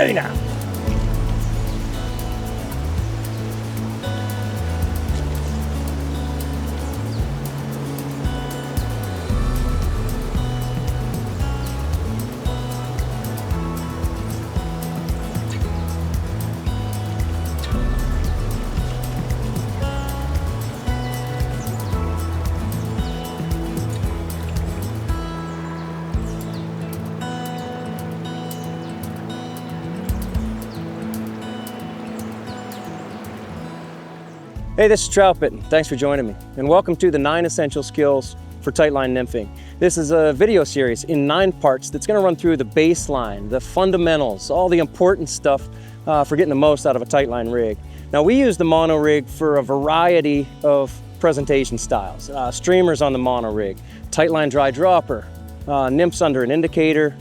Hey now. Hey, this is Troutbitten. Thanks for joining me, and welcome to the 9 Essential Skills for Tightline Nymphing. This is a video series in 9 parts that's going to run through the baseline, the fundamentals, all the important stuff for getting the most out of a tightline rig. Now, we use the mono rig for a variety of presentation styles. Streamers on the mono rig, tightline dry dropper, nymphs under an indicator,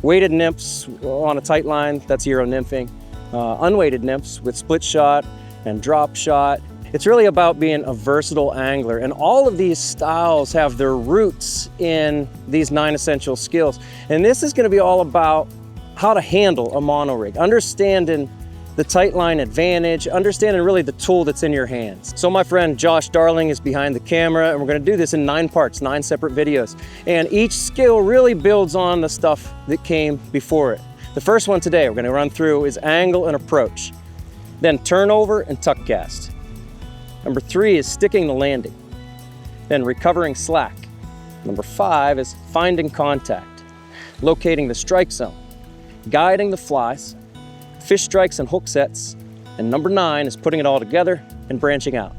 weighted nymphs on a tightline, that's Euro nymphing, unweighted nymphs with split shot and drop shot. It's really about being a versatile angler, and all of these styles have their roots in these 9 essential skills. And this is going to be all about how to handle a mono rig, understanding the tightline advantage, understanding really the tool that's in your hands. So my friend Josh Darling is behind the camera, and we're going to do this in 9 parts, 9 separate videos. And each skill really builds on the stuff that came before it. The first one today we're going to run through is angle and approach, then turnover and tuck cast. Number 3 is sticking the landing, then recovering slack. Number 5 is finding contact, locating the strike zone, guiding the flies, fish strikes and hook sets, and number 9 is putting it all together and branching out.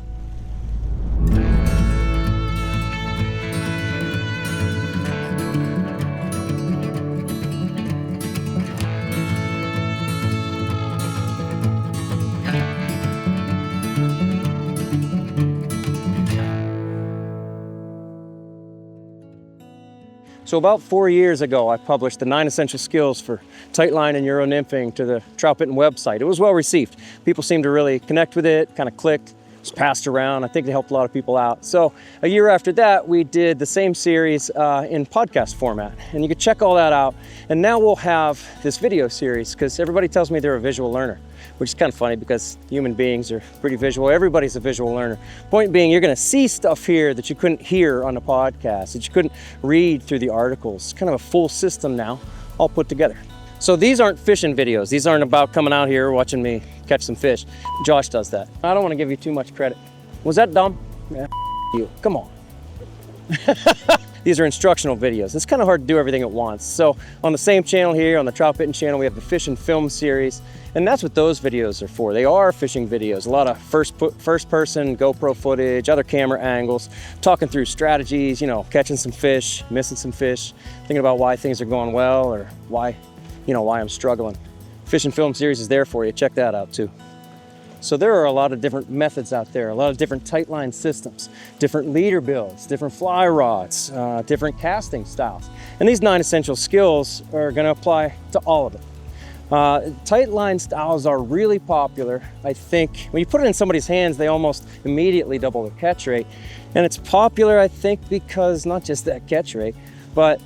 So about 4 years ago, I published the 9 essential skills for tightline and Euro nymphing to the Troutbitten website. It was well received. People seemed to really connect with it, kind of clicked, it was passed around. I think it helped a lot of people out. So a year after that, we did the same series in podcast format, and you can check all that out. And now we'll have this video series because everybody tells me they're a visual learner, which is kind of funny because human beings are pretty visual. Everybody's a visual learner. Point being, you're gonna see stuff here that you couldn't hear on the podcast, that you couldn't read through the articles. Kind of a full system now, all put together. So these aren't fishing videos. These aren't about coming out here watching me catch some fish. Josh does that. I don't wanna give you too much credit. Was that dumb? Yeah, you, come on. These are instructional videos. It's kind of hard to do everything at once. So on the same channel here, on the Troutbitten channel, we have the Fish and Film series, and that's what those videos are for. They are fishing videos. A lot of first person GoPro footage, other camera angles, talking through strategies, you know, catching some fish, missing some fish, thinking about why things are going well or why I'm struggling. Fish and Film series is there for you. Check that out too. So there are a lot of different methods out there, a lot of different tightline systems, different leader builds, different fly rods, different casting styles. And these 9 essential skills are gonna apply to all of it. Tightline styles are really popular. I think when you put it in somebody's hands, they almost immediately double the catch rate. And it's popular, I think, because not just that catch rate, but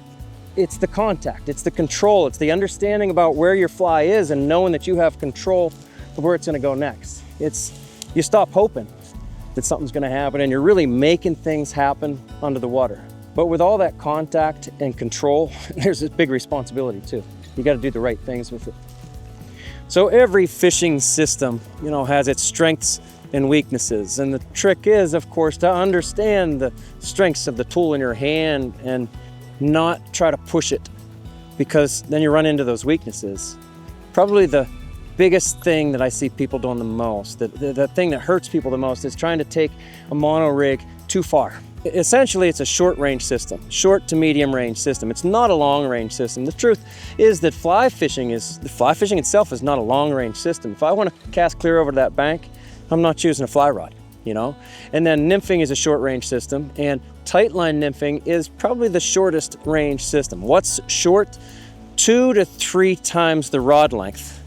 it's the contact, it's the control, it's the understanding about where your fly is and knowing that you have control of where it's gonna go next. You stop hoping that something's gonna happen and you're really making things happen under the water. But with all that contact and control, there's a big responsibility too. You gotta do the right things with it. So every fishing system, has its strengths and weaknesses. And the trick is, of course, to understand the strengths of the tool in your hand and not try to push it, because then you run into those weaknesses. Probably the biggest thing that I see people doing the most, the thing that hurts people the most, is trying to take a mono rig too far. Essentially, it's a short range system, short to medium range system. It's not a long range system. The truth is that fly fishing itself is not a long range system. If I want to cast clear over to that bank, I'm not choosing a fly rod, And then nymphing is a short range system, and tightline nymphing is probably the shortest range system. What's short? 2 to 3 times the rod length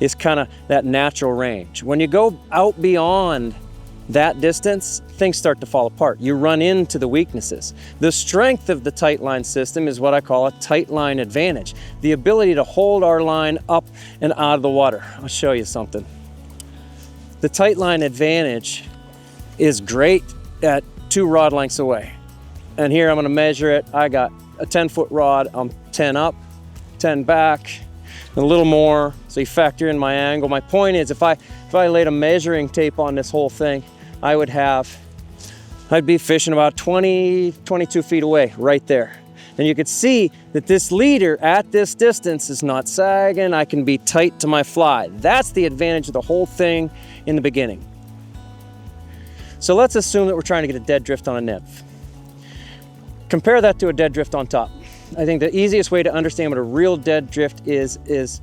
is kind of that natural range. When you go out beyond that distance, things start to fall apart. You run into the weaknesses. The strength of the tight line system is what I call a tight line advantage. The ability to hold our line up and out of the water. I'll show you something. The tight line advantage is great at 2 rod lengths away. And here I'm gonna measure it. I got a 10-foot rod, I'm 10 up, 10 back, a little more, so you factor in my angle. My point is, if I laid a measuring tape on this whole thing, I'd be fishing about 20, 22 feet away, right there. And you could see that this leader at this distance is not sagging. I can be tight to my fly. That's the advantage of the whole thing in the beginning. So let's assume that we're trying to get a dead drift on a nymph. Compare that to a dead drift on top. I think the easiest way to understand what a real dead drift is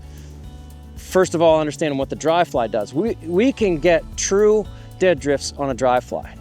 first of all, understanding what the dry fly does. We can get true dead drifts on a dry fly.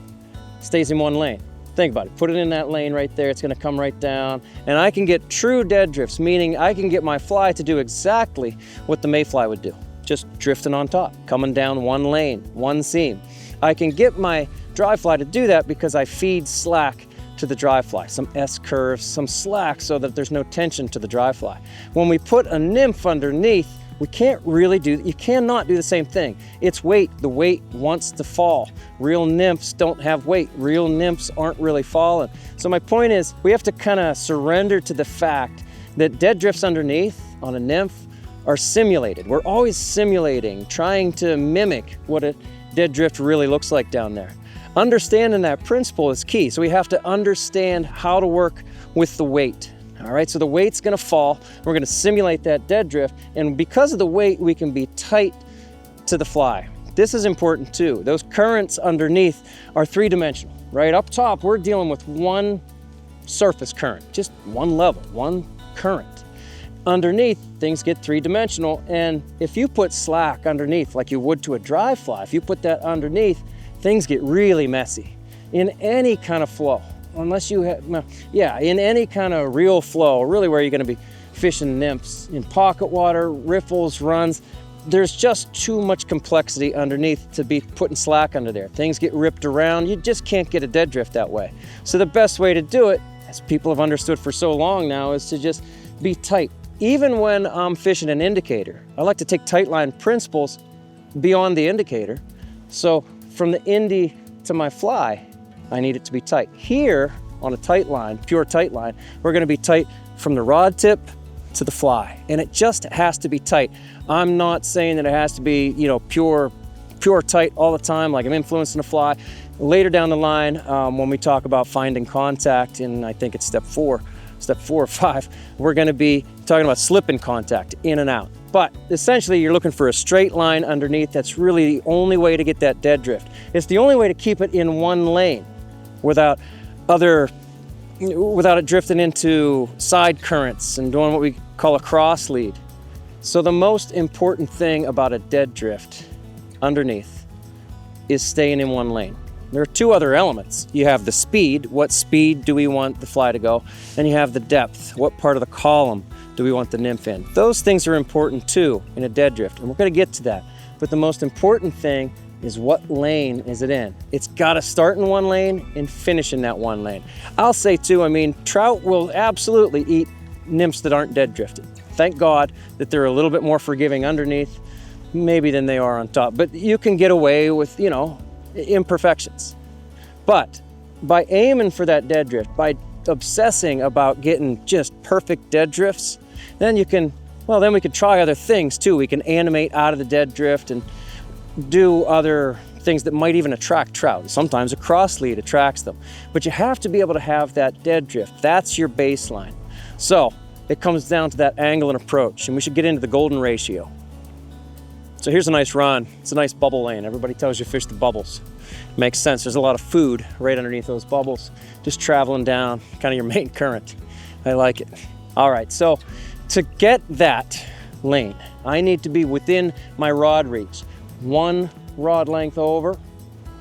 Stays in one lane. Think about it. Put it in that lane right there. It's going to come right down. And I can get true dead drifts, meaning I can get my fly to do exactly what the mayfly would do. Just drifting on top, coming down one lane, one seam. I can get my dry fly to do that because I feed slack to the dry fly, some S curves, some slack so that there's no tension to the dry fly. When we put a nymph underneath, you cannot do the same thing. It's weight. The weight wants to fall. Real nymphs don't have weight. Real nymphs aren't really falling. So my point is, we have to kind of surrender to the fact that dead drifts underneath on a nymph are simulated. We're always simulating, trying to mimic what a dead drift really looks like down there. Understanding that principle is key. So we have to understand how to work with the weight. All right, so the weight's gonna fall. We're gonna simulate that dead drift. And because of the weight, we can be tight to the fly. This is important too. Those currents underneath are 3-dimensional, right? Up top, we're dealing with one surface current, just one level, one current. Underneath, things get 3-dimensional. And if you put slack underneath, like you would to a dry fly, if you put that underneath, things get really messy in any kind of flow. Unless you have, in any kind of real flow, really where you're gonna be fishing nymphs, in pocket water, riffles, runs, there's just too much complexity underneath to be putting slack under there. Things get ripped around, you just can't get a dead drift that way. So the best way to do it, as people have understood for so long now, is to just be tight. Even when I'm fishing an indicator, I like to take tight line principles beyond the indicator. So from the indie to my fly, I need it to be tight. Here on a tight line, pure tight line, we're gonna be tight from the rod tip to the fly. And it just has to be tight. I'm not saying that it has to be, pure tight all the time, like I'm influencing the fly. Later down the line, when we talk about finding contact, and I think it's step 4 or 5, we're gonna be talking about slipping contact in and out. But essentially, you're looking for a straight line underneath. That's really the only way to get that dead drift. It's the only way to keep it in one lane without it drifting into side currents and doing what we call a cross lead. So the most important thing about a dead drift underneath is staying in one lane. There are 2 other elements. You have the speed, what speed do we want the fly to go? And you have the depth, what part of the column do we want the nymph in? Those things are important too in a dead drift, and we're gonna get to that. But the most important thing is what lane is it in? It's gotta start in one lane and finish in that one lane. I'll say too, trout will absolutely eat nymphs that aren't dead drifted. Thank God that they're a little bit more forgiving underneath, maybe than they are on top. But you can get away with, imperfections. But by aiming for that dead drift, by obsessing about getting just perfect dead drifts, then we can try other things too. We can animate out of the dead drift and do other things that might even attract trout. Sometimes a cross lead attracts them. But you have to be able to have that dead drift. That's your baseline. So it comes down to that angle and approach, and we should get into the golden ratio. So here's a nice run. It's a nice bubble lane. Everybody tells you fish the bubbles. Makes sense. There's a lot of food right underneath those bubbles, just traveling down, kind of your main current. I like it. All right, so to get that lane, I need to be within my rod reach. 1 rod length over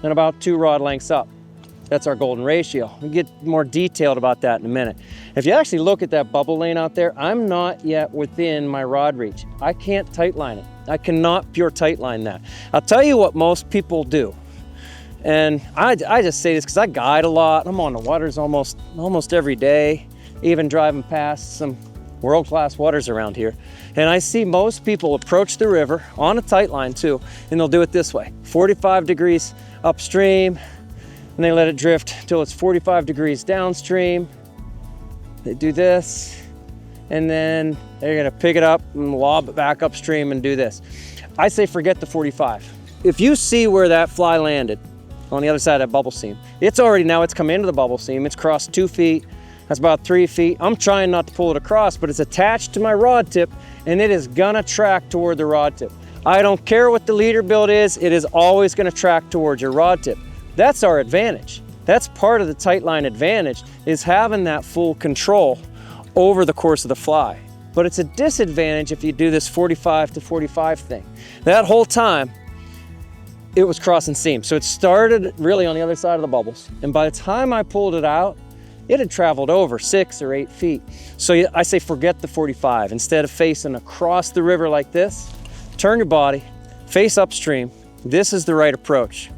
and about 2 rod lengths up. That's our golden ratio. We'll get more detailed about that in a minute. If you actually look at that bubble lane out there, I'm not yet within my rod reach. I can't tight line it. I cannot pure tight line that. I'll tell you what most people do. And I just say this because I guide a lot. I'm on the waters almost every day, even driving past some world-class waters around here. And I see most people approach the river on a tight line too, and they'll do it this way, 45 degrees upstream, and they let it drift till it's 45 degrees downstream. They do this, and then they're gonna pick it up and lob it back upstream and do this. I say forget the 45. If you see where that fly landed on the other side of that bubble seam, it's come into the bubble seam, it's crossed 2 feet, that's about 3 feet. I'm trying not to pull it across, but it's attached to my rod tip, and it is gonna track toward the rod tip. I don't care what the leader build is, it is always gonna track towards your rod tip. That's our advantage. That's part of the tight line advantage, is having that full control over the course of the fly. But it's a disadvantage if you do this 45 to 45 thing. That whole time, it was crossing seam. So it started really on the other side of the bubbles. And by the time I pulled it out, it had traveled over 6 or 8 feet. So I say forget the 45. Instead of facing across the river like this, turn your body, face upstream. This is the right approach.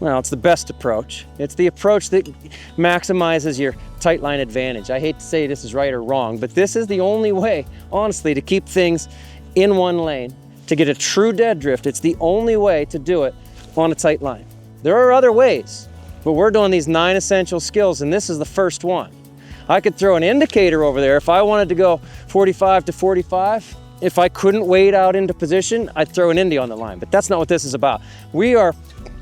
Well, it's the best approach. It's the approach that maximizes your tight line advantage. I hate to say this is right or wrong, but this is the only way, honestly, to keep things in one lane, to get a true dead drift. It's the only way to do it on a tight line. There are other ways, but we're doing these 9 essential skills, and this is the first one. I could throw an indicator over there. If I wanted to go 45 to 45, if I couldn't wade out into position, I'd throw an Indy on the line, but that's not what this is about. We are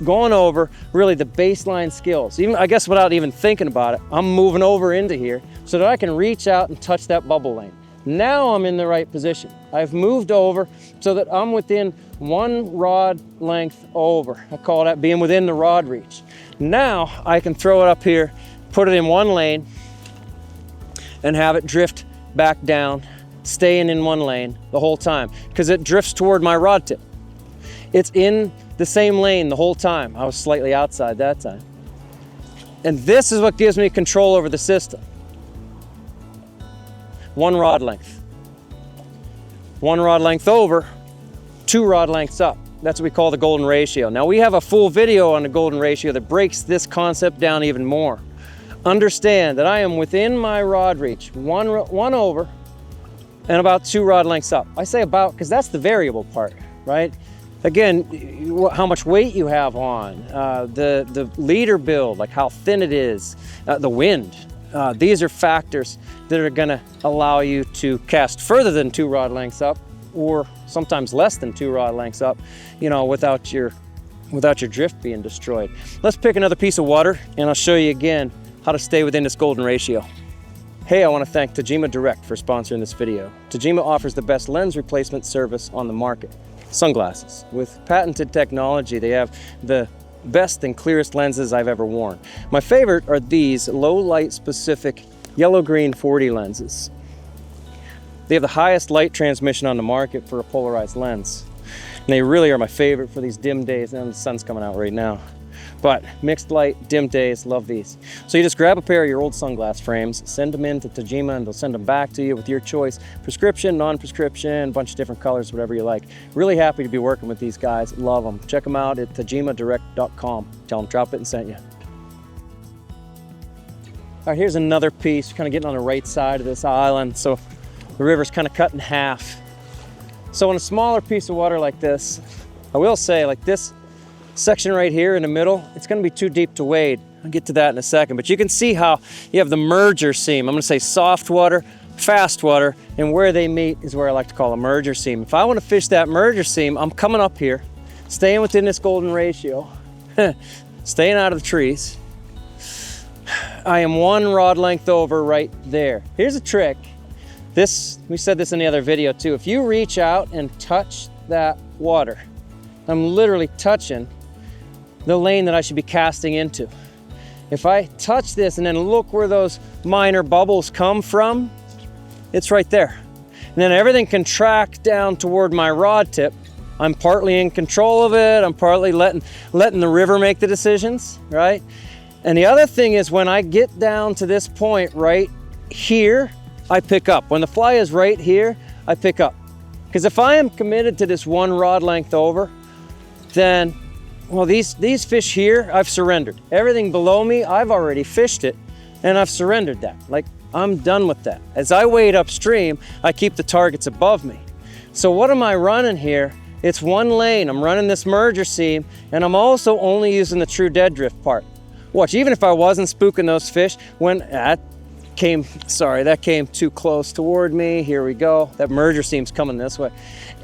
going over really the baseline skills. Even, I guess without even thinking about it, I'm moving over into here so that I can reach out and touch that bubble lane. Now I'm in the right position. I've moved over so that I'm within 1 rod length over. I call that being within the rod reach. Now I can throw it up here, put it in one lane, and have it drift back down, staying in one lane the whole time, because it drifts toward my rod tip. It's in the same lane the whole time. I was slightly outside that time. And this is what gives me control over the system. 1 rod length. 1 rod length over, 2 rod lengths up. That's what we call the golden ratio. Now we have a full video on the golden ratio that breaks this concept down even more. Understand that I am within my rod reach, one over and about 2 rod lengths up. I say about because that's the variable part, right? Again, how much weight you have on, the leader build, like how thin it is, the wind. These are factors that are gonna allow you to cast further than 2 rod lengths up, or sometimes less than 2 rod lengths up, you know, without your drift being destroyed. Let's pick another piece of water and I'll show you again how to stay within this golden ratio. Hey, I want to thank Tajima Direct for sponsoring this video. Tajima offers the best lens replacement service on the market. Sunglasses. With patented technology, they have the best and clearest lenses I've ever worn. My favorite are these low light specific yellow-green 40 lenses. They have the highest light transmission on the market for a polarized lens. And they really are my favorite for these dim days, and the sun's coming out right now. But mixed light, dim days, love these. So you just grab a pair of your old sunglass frames, send them in to Tajima, and they'll send them back to you with your choice. Prescription, non-prescription, a bunch of different colors, whatever you like. Really happy to be working with these guys, love them. Check them out at tajimadirect.com. Tell them Troutbitten sent you. All right, here's another piece, kind of getting on the right side of this island. So the river's kind of cut in half. So on a smaller piece of water like this, I will say, like this section right here in the middle, it's going to be too deep to wade. I'll get to that in a second, but you can see how you have the merger seam. I'm going to say soft water, fast water, and where they meet is where I like to call a merger seam. If I want to fish that merger seam, I'm coming up here, staying within this golden ratio, staying out of the trees. I am 1 rod length over right there. Here's a trick. We said this in the other video too. If you reach out and touch that water, I'm literally touching the lane that I should be casting into. If I touch this and then look where those minor bubbles come from, it's right there. And then everything can track down toward my rod tip. I'm partly in control of it. I'm partly letting the river make the decisions, right? And the other thing is when I get down to this point right here, I pick up. When the fly is right here, I pick up. Because if I am committed to this 1 rod length over, then Well, these fish here, I've surrendered. Everything below me, I've already fished it, and I've surrendered that. Like, I'm done with that. As I wade upstream, I keep the targets above me. So what am I running here? It's one lane. I'm running this merger seam, and I'm also only using the true dead drift part. Watch, even if I wasn't spooking those fish, that came too close toward me. Here we go. That merger seam's coming this way.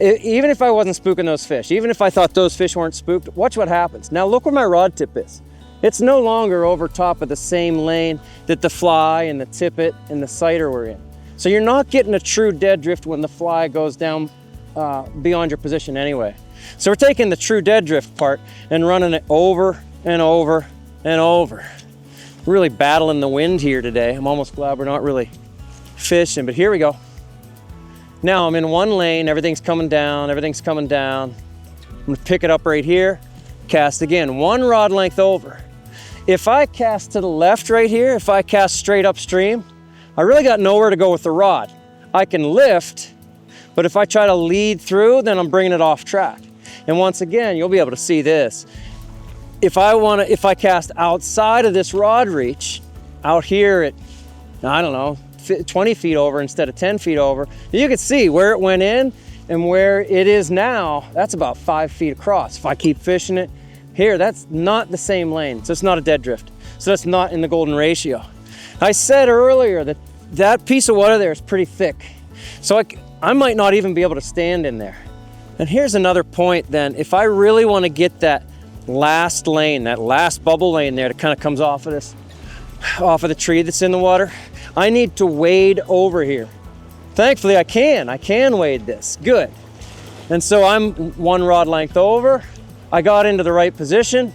Even if I wasn't spooking those fish, even if I thought those fish weren't spooked, watch what happens. Now look where my rod tip is. It's no longer over top of the same lane that the fly and the tippet and the sighter were in. So you're not getting a true dead drift when the fly goes down beyond your position anyway. So we're taking the true dead drift part and running it over and over and over. Really battling the wind here today. I'm almost glad we're not really fishing, but here we go. Now I'm in one lane, everything's coming down. I'm gonna pick it up right here, cast again, one rod length over. If I cast to the left right here, if I cast straight upstream, I really got nowhere to go with the rod. I can lift, but if I try to lead through, then I'm bringing it off track. And once again, you'll be able to see this. If I cast outside of this rod reach, out here at, I don't know, 20 feet over instead of 10 feet over, you can see where it went in and where it is now. That's about 5 feet across. If I keep fishing it here, that's not the same lane. So it's not a dead drift. So that's not in the golden ratio. I said earlier that that piece of water there is pretty thick. So I might not even be able to stand in there. And here's another point then. If I really want to get that last lane, that last bubble lane there that kind of comes off of the tree that's in the water, I need to wade over here. Thankfully I can wade this, good. And so I'm one rod length over. I got into the right position,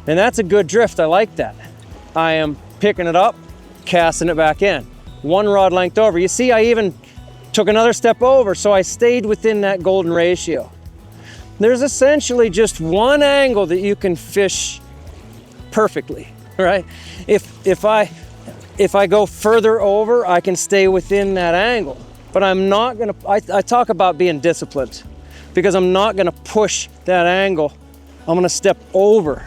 and that's a good drift, I like that. I am picking it up, casting it back in. One rod length over. You see, I even took another step over, so I stayed within that golden ratio. There's essentially just one angle that you can fish perfectly, right? If I go further over, I can stay within that angle. But I'm not gonna, I talk about being disciplined, because I'm not gonna push that angle. I'm gonna step over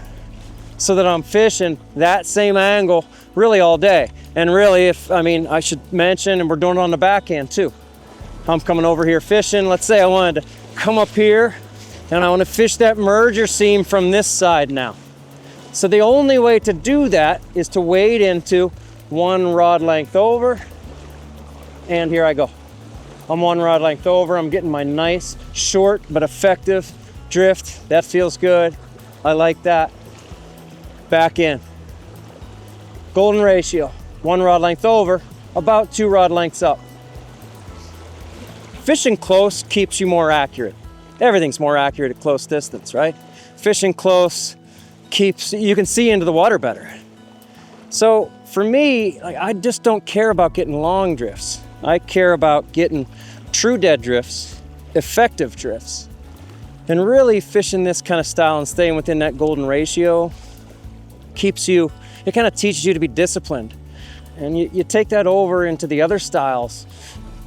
so that I'm fishing that same angle really all day. And really, I should mention, and we're doing it on the backhand too. I'm coming over here fishing. Let's say I wanted to come up here and I want to fish that merger seam from this side now. So the only way to do that is to wade into one rod length over, and here I go. I'm one rod length over. I'm getting my nice, short, but effective drift. That feels good. I like that. Back in. Golden ratio, one rod length over, about 2 rod lengths up. Fishing close keeps you more accurate. Everything's more accurate at close distance, right? Fishing close you can see into the water better. So for me, I just don't care about getting long drifts. I care about getting true dead drifts, effective drifts, and really fishing this kind of style and staying within that golden ratio it kind of teaches you to be disciplined. And you take that over into the other styles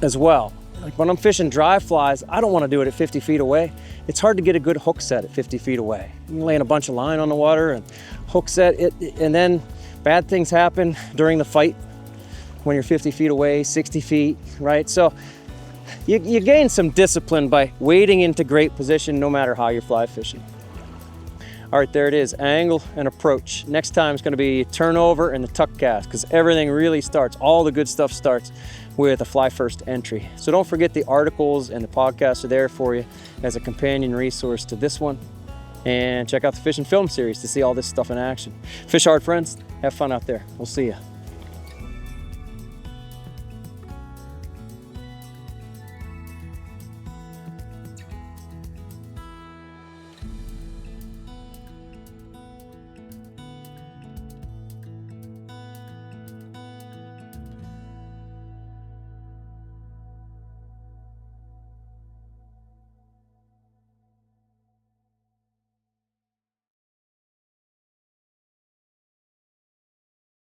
as well. Like when I'm fishing dry flies, I don't want to do it at 50 feet away. It's hard to get a good hook set at 50 feet away. You're laying a bunch of line on the water and hook set it, and then bad things happen during the fight when you're 50 feet away, 60 feet, right? So you gain some discipline by wading into great position no matter how you're fly fishing. All right, there it is, angle and approach. Next time is gonna be turnover and the tuck cast, because everything really starts, all the good stuff starts with a fly first entry. So don't forget the articles and the podcasts are there for you as a companion resource to this one. And check out the Fish and Film series to see all this stuff in action. Fish hard, friends. Have fun out there. We'll see you.